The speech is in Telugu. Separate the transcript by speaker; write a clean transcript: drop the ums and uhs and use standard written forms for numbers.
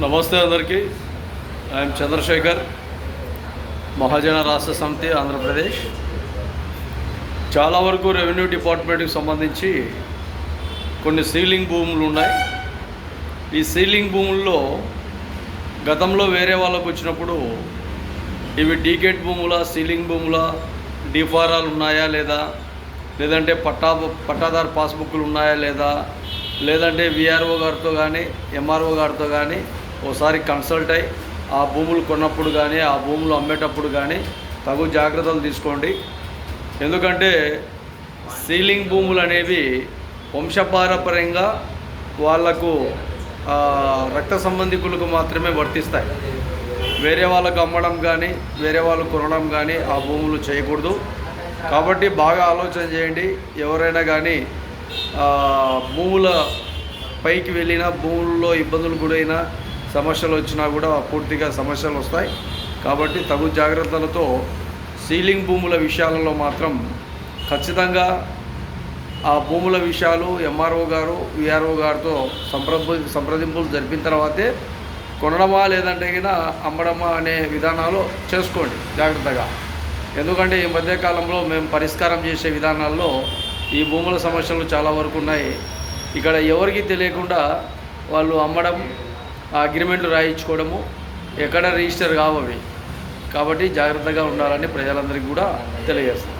Speaker 1: నమస్తే అందరికీ. ఐఎమ్ చంద్రశేఖర్, మహాజన రాష్ట్ర సమితి, ఆంధ్రప్రదేశ్. చాలా వరకు రెవెన్యూ డిపార్ట్మెంట్కి సంబంధించి కొన్ని సీలింగ్ భూములు ఉన్నాయి. ఈ సీలింగ్ భూముల్లో గతంలో వేరే వాళ్ళకు వచ్చినప్పుడు ఇవి డీకేట్ భూముల, సీలింగ్ భూముల, డిఫారాలు ఉన్నాయా లేదా, లేదంటే పట్టాదారు పాస్బుక్లు ఉన్నాయా లేదా, లేదంటే విఆర్ఓ గారితో కానీ ఎంఆర్ఓ గారితో కానీ ఒకసారి కన్సల్ట్ అయ్యి ఆ భూములు కొన్నప్పుడు కానీ ఆ భూములు అమ్మేటప్పుడు కానీ తగు జాగ్రత్తలు తీసుకోండి. ఎందుకంటే సీలింగ్ భూములు అనేవి వంశపారపర్యంగా వాళ్లకు రక్త సంబంధికులకు మాత్రమే వర్తిస్తాయి. వేరే వాళ్ళకు అమ్మడం కానీ వేరే వాళ్ళు కొనడం కానీ ఆ భూములు చేయకూడదు. కాబట్టి బాగా ఆలోచన చేయండి. ఎవరైనా కానీ భూముల పైకి వెళ్ళినా, భూముల్లో ఇబ్బందులు గురైనా, సమస్యలు వచ్చినా కూడా పూర్తిగా సమస్యలు వస్తాయి. కాబట్టి తగు జాగ్రత్తలతో సీలింగ్ భూముల విషయాలలో మాత్రం ఖచ్చితంగా ఆ భూముల విషయాలు ఎంఆర్ఓ గారు, విఆర్ఓ గారితో సంప్రదింపులు జరిపిన తర్వాతే కొనడమా లేదంటే కింద అమ్మడమా అనే విధానాలు చేసుకోండి జాగ్రత్తగా. ఎందుకంటే ఈ మధ్యకాలంలో మేము పరిష్కారం చేసే విధానాల్లో ఈ భూముల సమస్యలు చాలా వరకు ఉన్నాయి. ఇక్కడ ఎవరికి తెలియకుండా వాళ్ళు అమ్మడం, ఆ అగ్రిమెంట్లు రాయించుకోవడము ఎక్కడ రిజిస్టర్ కావవి. కాబట్టి జాగ్రత్తగా ఉండాలని ప్రజలందరికీ కూడా తెలియజేస్తాం.